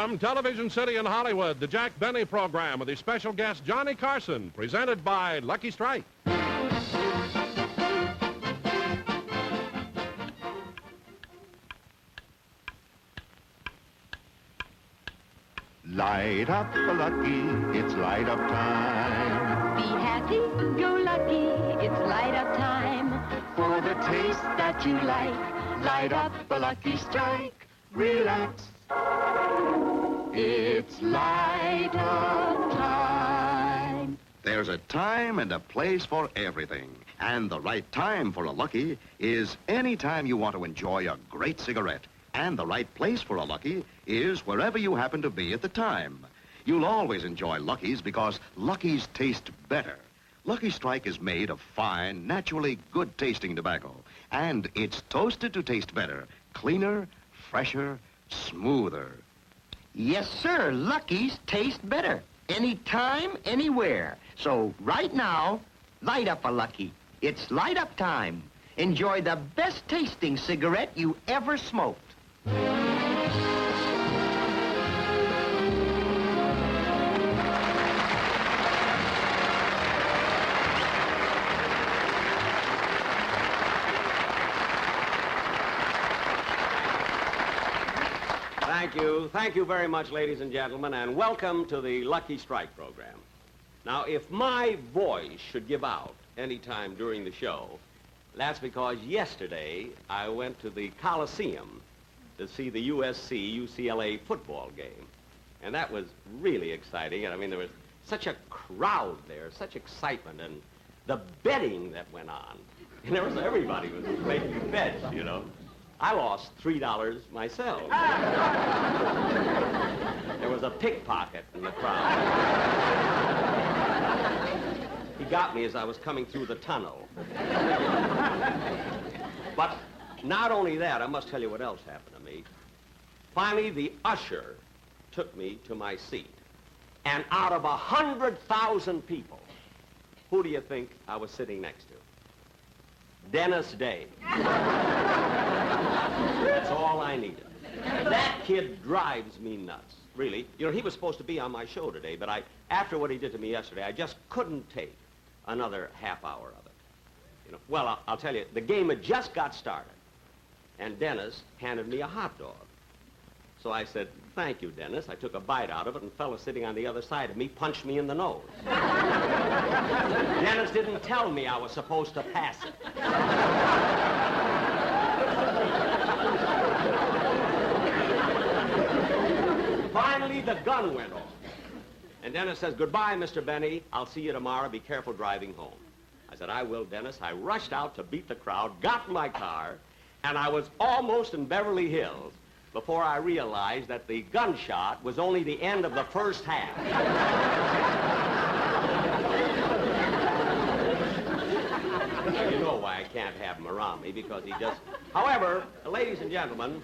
From Television City in Hollywood, the Jack Benny program with his special guest, Johnny Carson, presented by Lucky Strike. Light up for Lucky, it's light up time. Be happy, go lucky, it's light up time. For the taste that you like, light up a Lucky Strike. Relax, it's light up time. There's a time and a place for everything. And the right time for a Lucky is any time you want to enjoy a great cigarette. And the right place for a Lucky is wherever you happen to be at the time. You'll always enjoy Luckies because Luckies taste better. Lucky Strike is made of fine, naturally good-tasting tobacco. And it's toasted to taste better, cleaner, fresher, smoother. Yes, sir. Lucky's taste better. Anytime, anywhere. So right now, light up a Lucky. It's light up time. Enjoy the best tasting cigarette you ever smoked. Thank you very much, ladies and gentlemen, and welcome to the Lucky Strike program. Now, if my voice should give out any time during the show, that's because yesterday I went to the Coliseum to see the USC-UCLA football game. And that was really exciting. I mean, there was such a crowd there, such excitement, and the betting that went on. And everybody was making bets, you know. I lost $3 myself. There was a pickpocket in the crowd. He got me as I was coming through the tunnel. But not only that, I must tell you what else happened to me. Finally, the usher took me to my seat. And out of 100,000 people, who do you think I was sitting next to? Dennis Day. That's all I needed. That kid drives me nuts, really. You know, he was supposed to be on my show today, but after what he did to me yesterday, I just couldn't take another half hour of it. You know, well, I'll tell you, the game had just got started, and Dennis handed me a hot dog. So I said, "Thank you, Dennis." I took a bite out of it, and a fellow sitting on the other side of me punched me in the nose. Dennis didn't tell me I was supposed to pass it. Finally, the gun went off. And Dennis says, "Goodbye, Mr. Benny. I'll see you tomorrow. Be careful driving home." I said, "I will, Dennis." I rushed out to beat the crowd, got in my car, and I was almost in Beverly Hills before I realized that the gunshot was only the end of the first half. You know why I can't have him around me, because he just... However, ladies and gentlemen,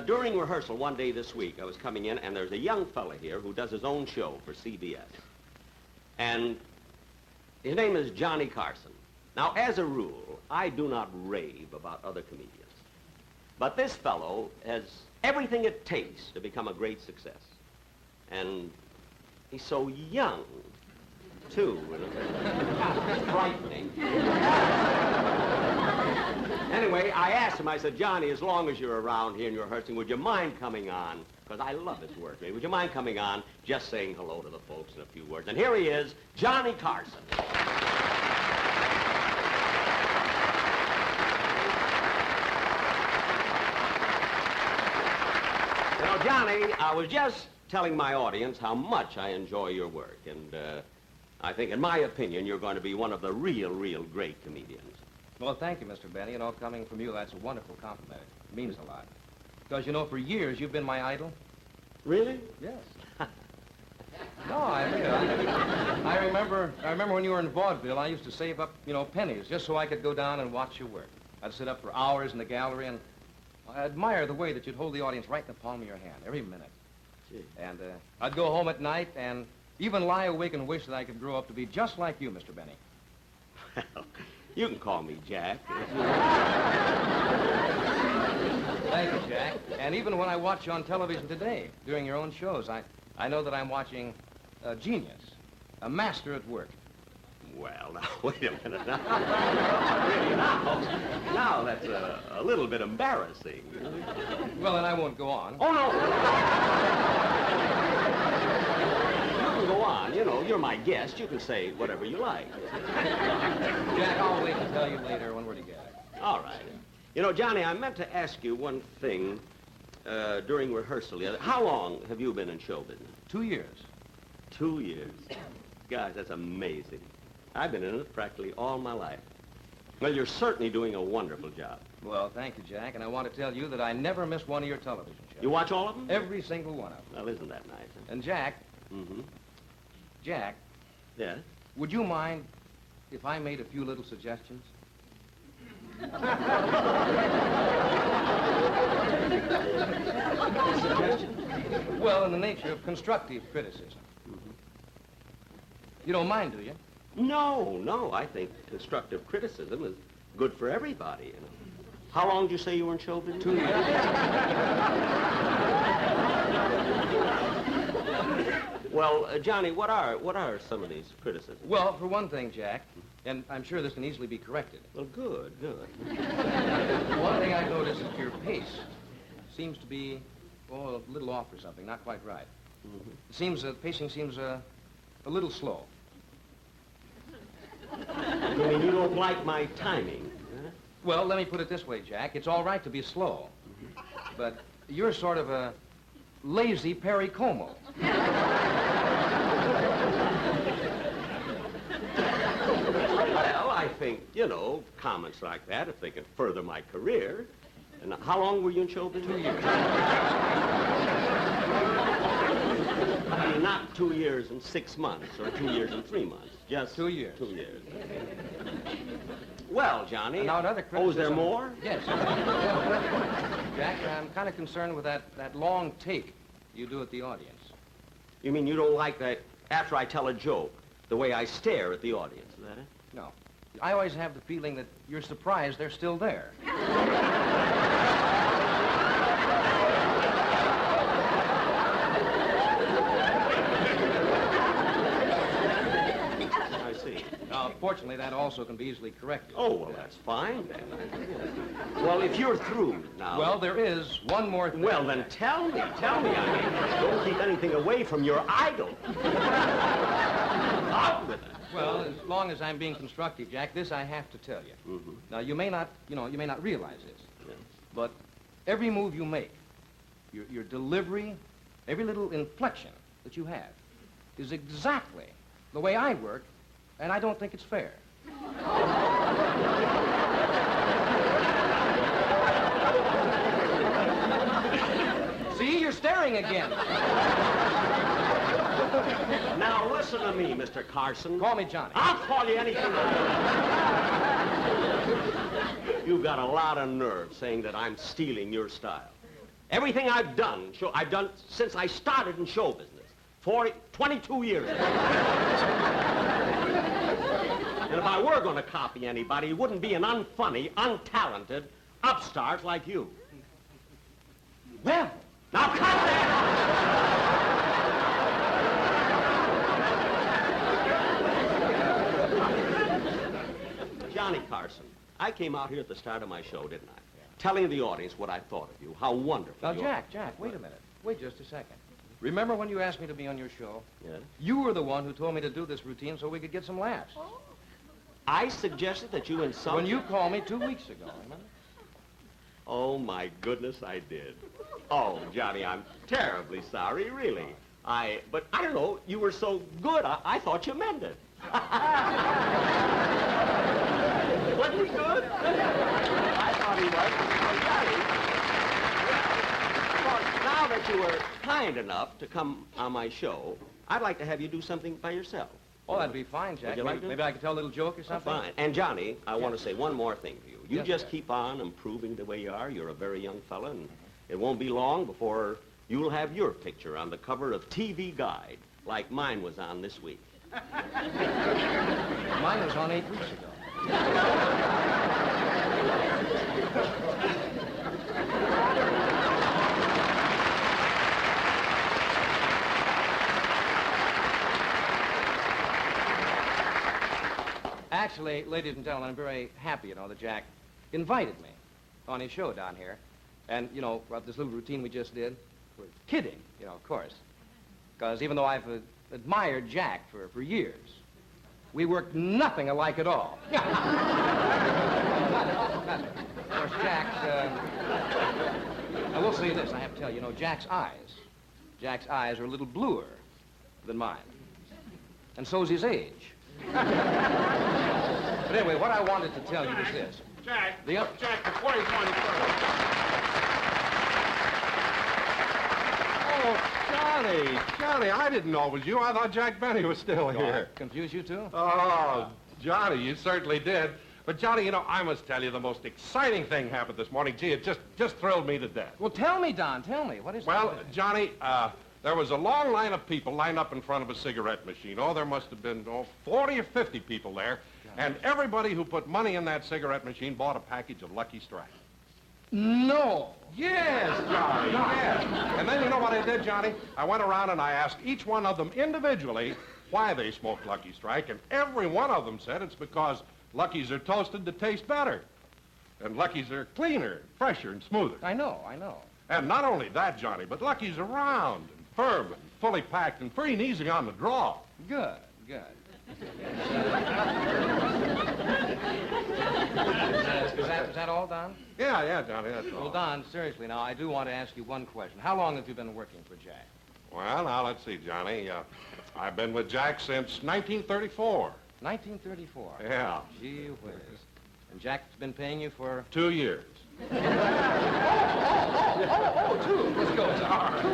during rehearsal one day this week, I was coming in, and there's a young fella here who does his own show for CBS. And his name is Johnny Carson. Now, as a rule, I do not rave about other comedians. But this fellow has everything it takes to become a great success. And he's so young, too. It's frightening. Anyway, I asked him, I said, "Johnny, as long as you're around here and you're rehearsing, would you mind coming on?" Because I love his work. Would you mind coming on, just saying hello to the folks in a few words? And here he is, Johnny Carson. Johnny, I was just telling my audience how much I enjoy your work, and I think, in my opinion, you're going to be one of the real great comedians. Well, thank you, Mr. Benny. You know, coming from you, that's a wonderful compliment. It means a lot. Because, you know, for years, you've been my idol. Really? Yes. No, I remember when you were in vaudeville, I used to save up, you know, pennies just so I could go down and watch your work. I'd sit up for hours in the gallery, and I admire the way that you'd hold the audience right in the palm of your hand, every minute. Gee. And I'd go home at night and even lie awake and wish that I could grow up to be just like you, Mr. Benny. Well, you can call me Jack. Thank you, Jack. And even when I watch you on television today, during your own shows, I know that I'm watching a genius, a master at work. Well, now, wait a minute. Now, really, now that's a little bit embarrassing. Well, then I won't go on. Oh, no. You can go on. You know, you're my guest. You can say whatever you like. Jack, I'll wait and tell you later when we're together. All right. You know, Johnny, I meant to ask you one thing during rehearsal the other. How long have you been in show business? 2 years. 2 years. Gosh, that's amazing. I've been in it practically all my life. Well, you're certainly doing a wonderful job. Well, thank you, Jack, and I want to tell you that I never miss one of your television shows. You watch all of them? Every single one of them. Well, isn't that nice? Huh? And Jack, Mm-hmm. Jack, Yes? would you mind if I made a few little suggestions? Suggestions? Well, in the nature of constructive criticism. You don't mind, do you? No, no. I think constructive criticism is good for everybody, you know. How long did you say you were in show business? 2 years. Well, Johnny, what are some of these criticisms? Well, for one thing, Jack, and I'm sure this can easily be corrected. Well, good, good. One thing I've noticed is your pace seems to be, a little off or something, not quite right. Mm-hmm. It seems, pacing seems a little slow. You mean you don't like my timing? Huh? Well, let me put it this way, Jack. It's all right to be slow, but you're sort of a lazy Perry Como. Well, I think, you know, comments like that, if they can further my career. And how long were you in show business? 2 years. I mean, not 2 years and 6 months or 2 years and 3 months. Just 2 years. 2 years. Well, Johnny. And now another criticism. Oh, is there more? Yes. Jack, I'm kind of concerned with that long take you do at the audience. You mean you don't like that after I tell a joke, the way I stare at the audience, is that it? No. I always have the feeling that you're surprised they're still there. I see. Now, fortunately, that also can be easily corrected. Oh, well, that's fine then. Well, if you're through now... Well, there is one more thing. Well, then tell me. I mean, don't keep anything away from your idol. Out with it. Well, as long as I'm being constructive, Jack, this I have to tell you. Mm-hmm. Now, you may not realize this, Yeah. but every move you make, your delivery, every little inflection that you have, is exactly the way I work, and I don't think it's fair. See, you're staring again. Now, listen to me, Mr. Carson. Call me Johnny. I'll call you anything. You've got a lot of nerve saying that I'm stealing your style. Everything I've done since I started in show business, 22 years ago. And if I were going to copy anybody, it wouldn't be an unfunny, untalented upstart like you. Well, Now cut that! Johnny Carson, I came out here at the start of my show, didn't I? Telling the audience what I thought of you, how wonderful now, you are. Jack, wait a minute. Wait just a second. Remember when you asked me to be on your show? Yeah? You were the one who told me to do this routine so we could get some laughs. I suggested that you insult... When you called me 2 weeks ago, remember? Oh, my goodness, I did. Oh, Johnny, I'm terribly sorry, really. But I don't know, you were so good, I thought you meant it. Wasn't he good? I thought he was. Well, Johnny, now that you were kind enough to come on my show, I'd like to have you do something by yourself. Oh, that'd be fine, Jack. Would you like to? Maybe I could tell a little joke or something? Fine. And Johnny, I want to say one more thing to you. You Yes, just Jack. keep on improving the way you are. You're a very young fella, and it won't be long before you'll have your picture on the cover of TV Guide, like mine was on this week. Mine was on 8 weeks ago. actually, ladies and gentlemen, I'm very happy, that Jack invited me on his show down here. And, about this little routine we just did, we're kidding, of course. Because even though I've admired Jack for years, we work nothing alike at all. Of course, Jack's, I will say this, I have to tell you, Jack's eyes are a little bluer than mine. And so's his age. But anyway, what I wanted to tell you is this. Jack, Jack, before you go any further. Oh, Johnny, I didn't know it was you. I thought Jack Benny was still here. Confuse you too? Oh, Johnny, you certainly did. But, Johnny, I must tell you the most exciting thing happened this morning. Gee, it just thrilled me to death. Well, tell me, Don, tell me. What is it? Well, Johnny, there was a long line of people lined up in front of a cigarette machine. Oh, there must have been, 40 or 50 people there. And everybody who put money in that cigarette machine bought a package of Lucky Strike. No. Yes, Johnny, yes. And then you know what I did, Johnny? I went around and I asked each one of them individually why they smoked Lucky Strike, and every one of them said it's because Luckies are toasted to taste better. And Luckies are cleaner, fresher, and smoother. I know. And not only that, Johnny, but Luckies are round and firm and fully packed and free and easy on the draw. Good. Is that all, Don? Yeah, Johnny, that's all. Well, Don, seriously, now, I do want to ask you one question. How long have you been working for Jack? Well, now, let's see, Johnny. I've been with Jack since 1934. 1934? Yeah. Gee whiz. And Jack's been paying you for... 2 years. Oh, 2. Let's go, Don. 2.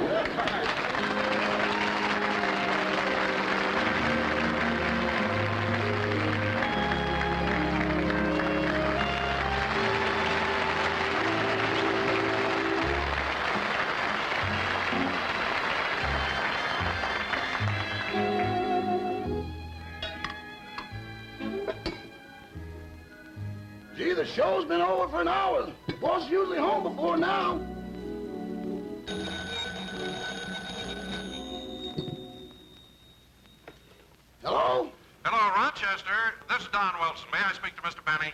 Gee, the show's been over for an hour. The boss is usually home before now. Hello? Hello, Rochester. This is Don Wilson. May I speak to Mr. Benny?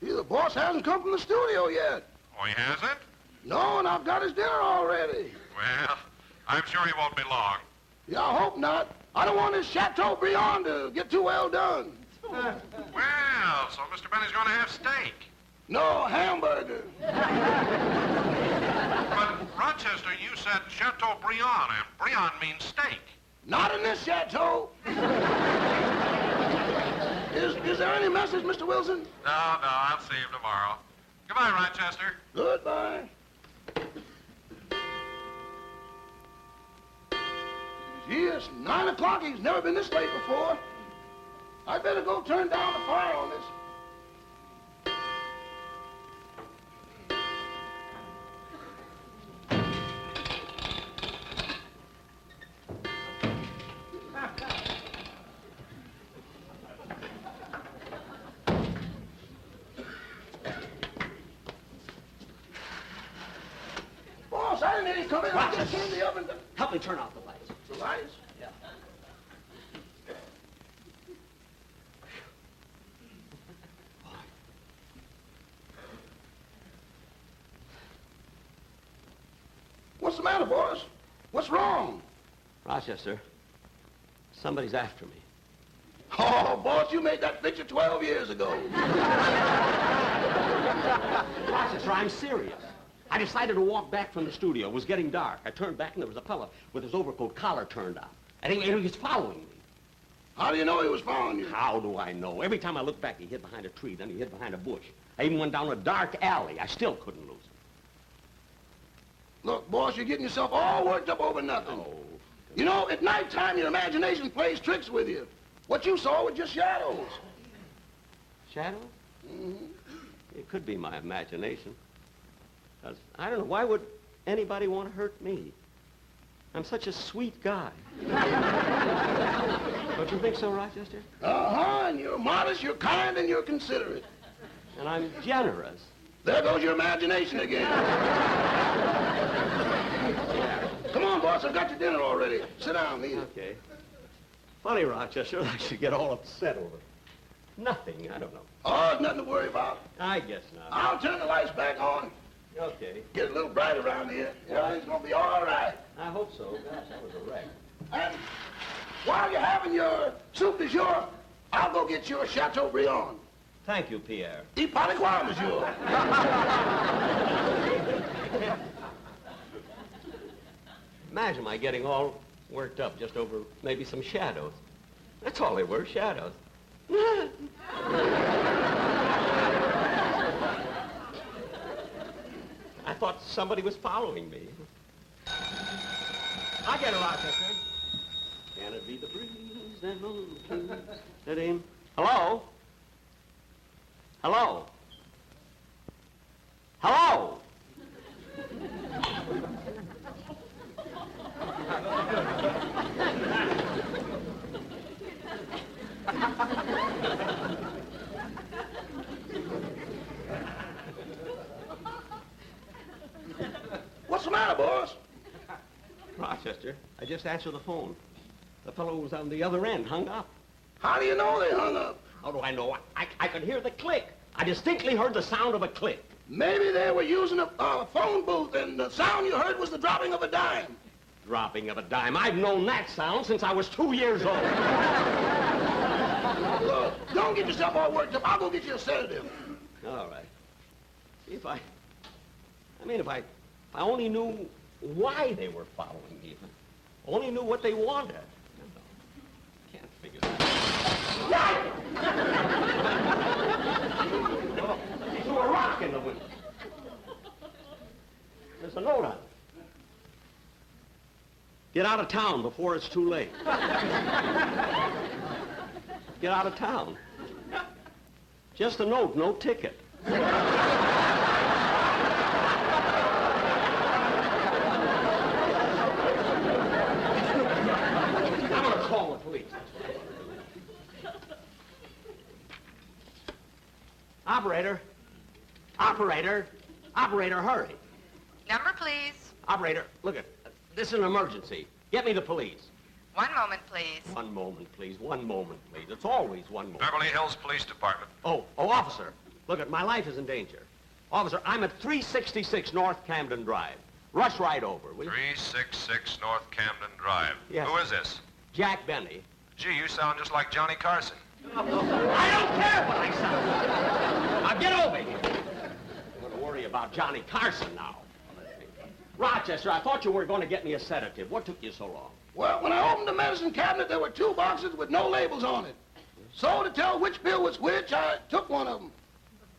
Gee, the boss hasn't come from the studio yet. Oh, he hasn't? No, and I've got his dinner already. Well, I'm sure he won't be long. Yeah, I hope not. I don't want his Chateaubriand to get too well done. Well, so Mr. Benny's going to have steak. No, hamburger. But, Rochester, you said Chateaubriand, and Briand means steak. Not in this chateau. Is there any message, Mr. Wilson? No, I'll see him tomorrow. Goodbye, Rochester. Goodbye. Gee, it's 9 o'clock. He's never been this late before. I better go turn down the fire on this. Boss, I didn't hear you come in. I just turned the oven. Help me turn off the lights. The lights? Yeah. What's the matter, boss? What's wrong? Rochester, somebody's after me. Oh, boss, you made that picture 12 years ago. Rochester, I'm serious. I decided to walk back from the studio. It was getting dark. I turned back, and there was a fella with his overcoat collar turned up. And he was following me. How do you know he was following you? How do I know? Every time I looked back, he hid behind a tree, then he hid behind a bush. I even went down a dark alley. I still couldn't lose him. Look, boss, you're getting yourself all worked up over nothing. Oh. You know, at nighttime, your imagination plays tricks with you. What you saw were just shadows. Shadow? Mm-hmm. It could be my imagination. 'Cause I don't know, why would anybody want to hurt me? I'm such a sweet guy. Don't you think so, Rochester? Uh-huh, and you're modest, you're kind, and you're considerate. And I'm generous. There goes your imagination again. Come on, boss, I've got your dinner already. Sit down, eat it. Okay. Funny, Rochester, I should get all upset over it. Nothing. I don't know. Oh, nothing to worry about. I guess not. I'll turn the lights back on. Okay. Get a little bright around here. Everything's gonna be all right. I hope so. Gosh, that was a wreck. And while you're having your soup du jour, I'll go get your Chateaubriand. Thank you, Pierre. Y pas de quoi, monsieur. Imagine my getting all worked up just over maybe some shadows. That's all they were, shadows. I thought somebody was following me. I'll get it, Rochester. Can it be the breeze that moves that in? Hello? Hello? Hello? What's the matter, boss? Rochester, I just answered the phone. The fellow was on the other end, hung up. How do you know they hung up? How do I know? I could hear the click. I distinctly heard the sound of a click. Maybe they were using a phone booth and the sound you heard was the dropping of a dime. Dropping of a dime. I've known that sound since I was 2 years old. Look, don't get yourself all worked up. I'll go get you a sedative. All right. If I only knew why they were following me, if I only knew what they wanted. Can't figure that out. Oh, he threw a rock in the window. There's a note on it. Get out of town before it's too late. Get out of town. Just a note, no ticket. I'm gonna call the police. Operator, hurry. Number, please. Operator, look at, this is an emergency. Get me the police. 1 moment, please. 1 moment, please. 1 moment, please. It's always 1 moment. Beverly Hills Police Department. Oh, officer, look at, my life is in danger. Officer, I'm at 366 North Camden Drive. Rush right over, will you? 366 North Camden Drive. Yes. Who is this? Jack Benny. Gee, you sound just like Johnny Carson. I don't care what I sound like. Now get over here. I'm going to worry about Johnny Carson now. Rochester, I thought you were going to get me a sedative. What took you so long? Well, when I opened the medicine cabinet, there were 2 boxes with no labels on it. So to tell which pill was which, I took one of them.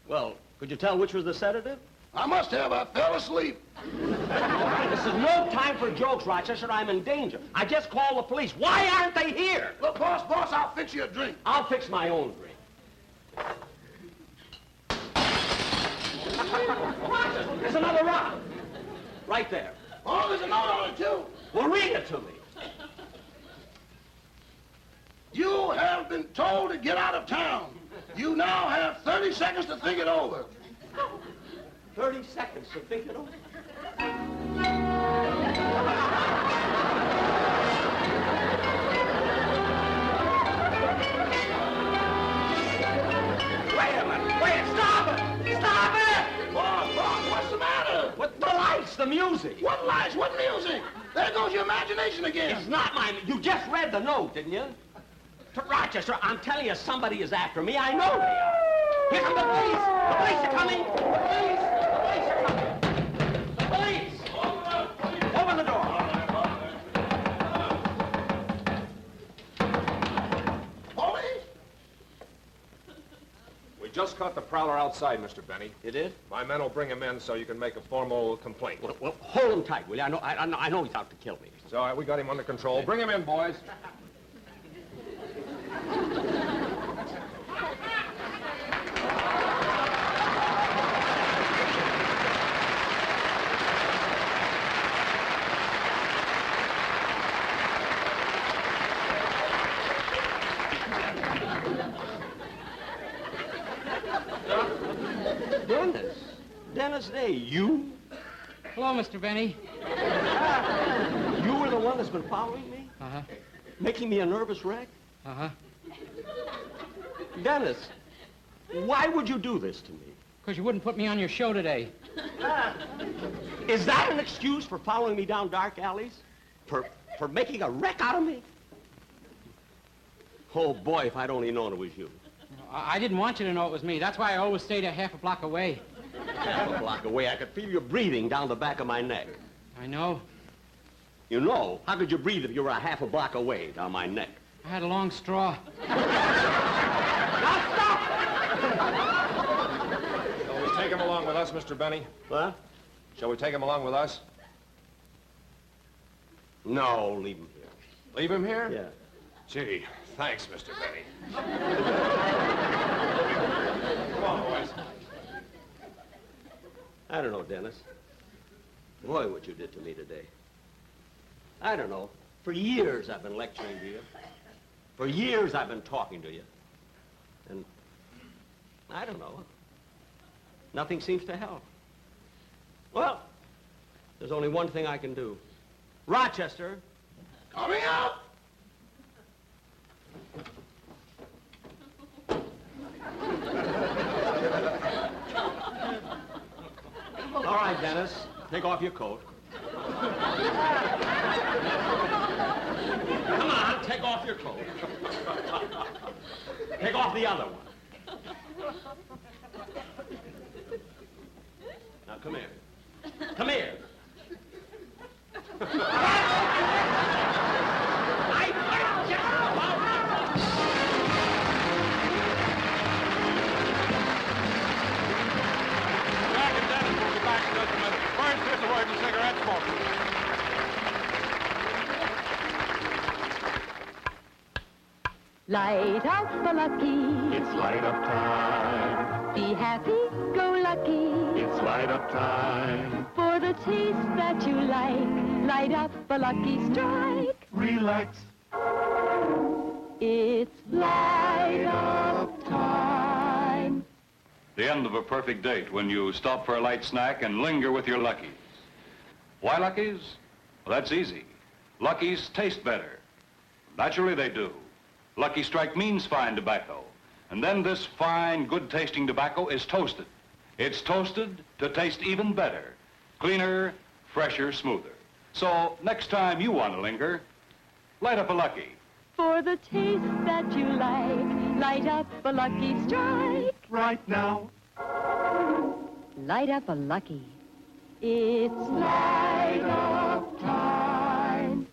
Well, could you tell which was the sedative? I must have. I fell asleep. This is no time for jokes, Rochester. I'm in danger. I just called the police. Why aren't they here? Look, boss, I'll fix you a drink. I'll fix my own drink. Rochester, there's another rock. Right there. Oh, there's a note on it, too. Well, read it to me. You have been told to get out of town. You now have 30 seconds to think it over. 30 seconds to think it over. Wait a minute. Wait, stop it! Stop it! Boss, what's the matter? What, the lights, the music. What lights? What music? There goes your imagination again. It's not mine. You just read the note, didn't you? Rochester, I'm telling you, somebody is after me. I know they are. Here come the police. The police are coming. The police. The police are coming. The police. Open the door. Police? We just caught the prowler outside, Mr. Benny. You did? My men will bring him in so you can make a formal complaint. Well, hold him tight, will you? I know he's out to kill me. It's all right, we got him under control. Bring him in, boys. Dennis Day, you? Hello, Mr. Benny. You were the one that's been following me? Uh-huh. Making me a nervous wreck? Uh-huh. Dennis, why would you do this to me? Because you wouldn't put me on your show today. Is that an excuse for following me down dark alleys? For making a wreck out of me? Oh, boy, if I'd only known it was you. I didn't want you to know it was me. That's why I always stayed a half a block away. Half a block away, I could feel you breathing down the back of my neck. I know. You know? How could you breathe if you were a half a block away down my neck? I had a long straw. Now stop! Shall we take him along with us, Mr. Benny? What? Shall we take him along with us? No, leave him here. Leave him here? Yeah. Gee, thanks, Mr. Benny. Come on, boys. I don't know, Dennis. Boy, what you did to me today. I don't know. For years I've been lecturing to you. For years I've been talking to you. And I don't know. Nothing seems to help. Well, there's only one thing I can do. Rochester. Coming out! All right, Dennis. Take off your coat. Come on, take off your coat. Take off the other one. Now, come here. Come here. Jack and Dennis will be back in just a minute. First, here's a word to cigarette smokers. Light up a lucky. It's light up time. Be happy, go lucky. It's light up time. For the taste that you like, light up a lucky strike. Relax. It's light up time. The end of a perfect date when you stop for a light snack and linger with your Luckies. Why Luckies? Well, that's easy. Luckies taste better. Naturally they do. Lucky Strike means fine tobacco. And then this fine, good-tasting tobacco is toasted. It's toasted to taste even better. Cleaner, fresher, smoother. So next time you want to linger, light up a Lucky. For the taste that you like, light up a lucky strike. Right now. Light up a lucky. It's light up time.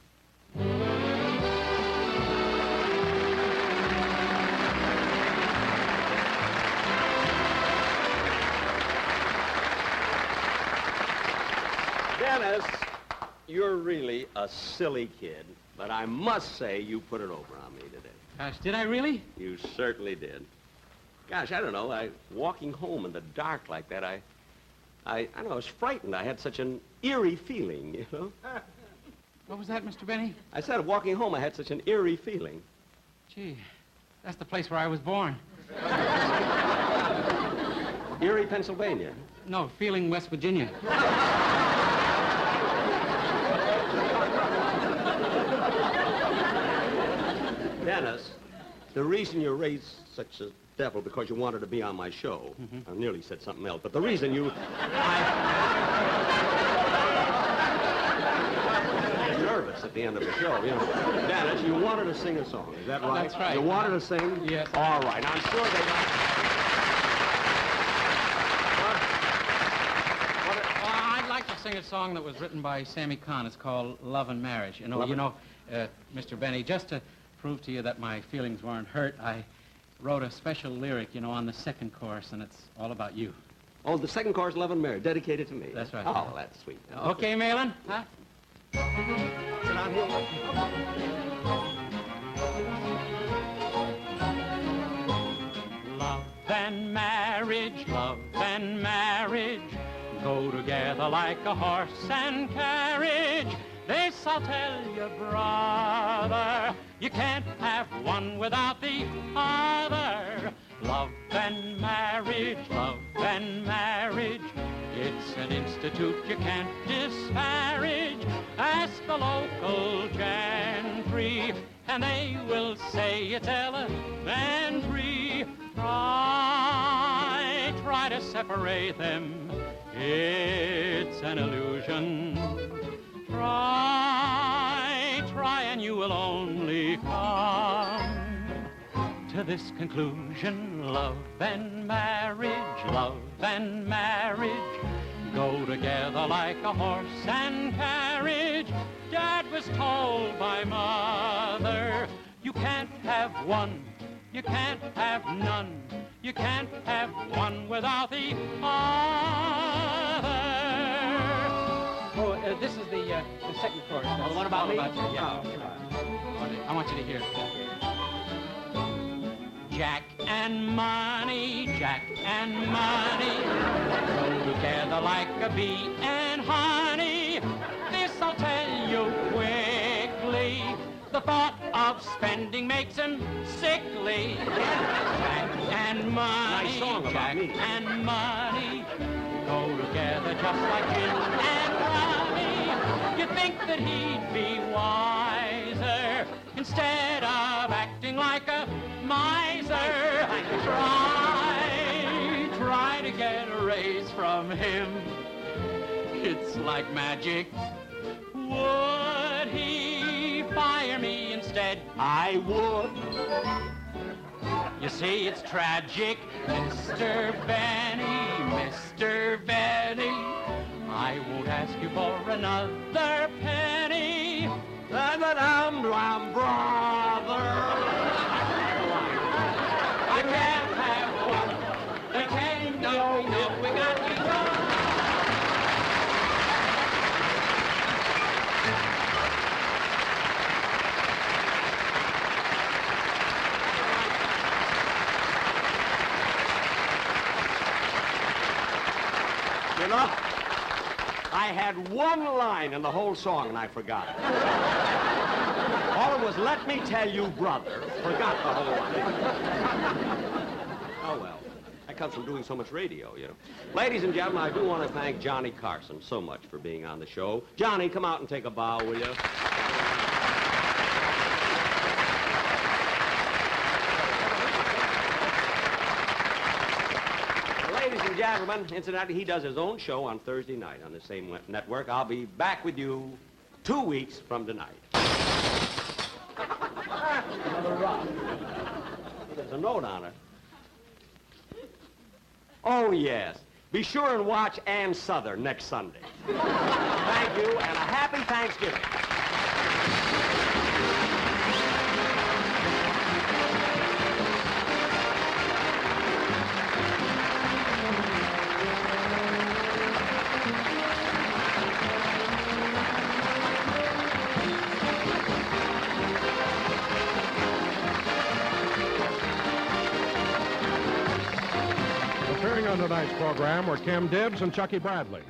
Dennis, you're really a silly kid, but I must say you put it over on me today. Gosh, did I really? You certainly did. Gosh, I don't know. Walking home in the dark like that, I don't know, I was frightened. I had such an eerie feeling, you know? What was that, Mr. Benny? I said walking home, I had such an eerie feeling. Gee, that's the place where I was born. Erie, Pennsylvania. No, Feeling, West Virginia. Dennis, the reason you raised such a devil because you wanted to be on my show. I nearly said something else, but the reason you... I was nervous at the end of the show, you know. Dennis, you wanted to sing a song, is that right? That's right. You wanted to sing? Yes. All right, I'm sure they got... Well, I'd like to sing a song that was written by Sammy Kahn. It's called Love and Marriage. Mr. Benny, just to prove to you that my feelings weren't hurt, I wrote a special lyric, on the second chorus, and it's all about you. Oh, the second chorus, Love and Marriage, dedicated to me. That's right. Oh, that's sweet. Okay, Malin? Huh? Sit down here. Love and marriage, go together like a horse and carriage. This I'll tell you, brother, you can't have one without the other. Love and marriage, it's an institute you can't disparage. Ask the local gentry, and they will say it's elementary. Try to separate them. It's an illusion. Try, and you will only come to this conclusion. Love and marriage go together like a horse and carriage. Dad was told by Mother, you can't have one, you can't have none, you can't have one without the other. Oh, this is the second chorus. Well, what about me? Yeah. I want you to hear it. Jack and money go together like a bee and honey. This I'll tell you quickly. The thought of spending makes him sickly. Jack and money, Nice song about Jack me. and money go together just like gin and honey. You'd think that he'd be wiser instead of acting like a miser. Try to get a raise from him. It's like magic. Would he fire me instead? I would. You see, it's tragic, Mr. Benny. I won't ask you for another penny. I'm brother. I can't have one. We can't, no, we got each other. You know, I had one line in the whole song and I forgot it. All it was, let me tell you, brother. Forgot the whole line. Oh, well. That comes from doing so much radio, you know. Ladies and gentlemen, I do want to thank Johnny Carson so much for being on the show. Johnny, come out and take a bow, will you? Ladies and gentlemen, incidentally, he does his own show on Thursday night on the same network. I'll be back with you 2 weeks from tonight. Another rock. There's a note on it. Oh, yes. Be sure and watch Ann Souther next Sunday. Thank you, and a happy Thanksgiving. Appearing on tonight's program were Kim Dibbs and Chucky Bradley.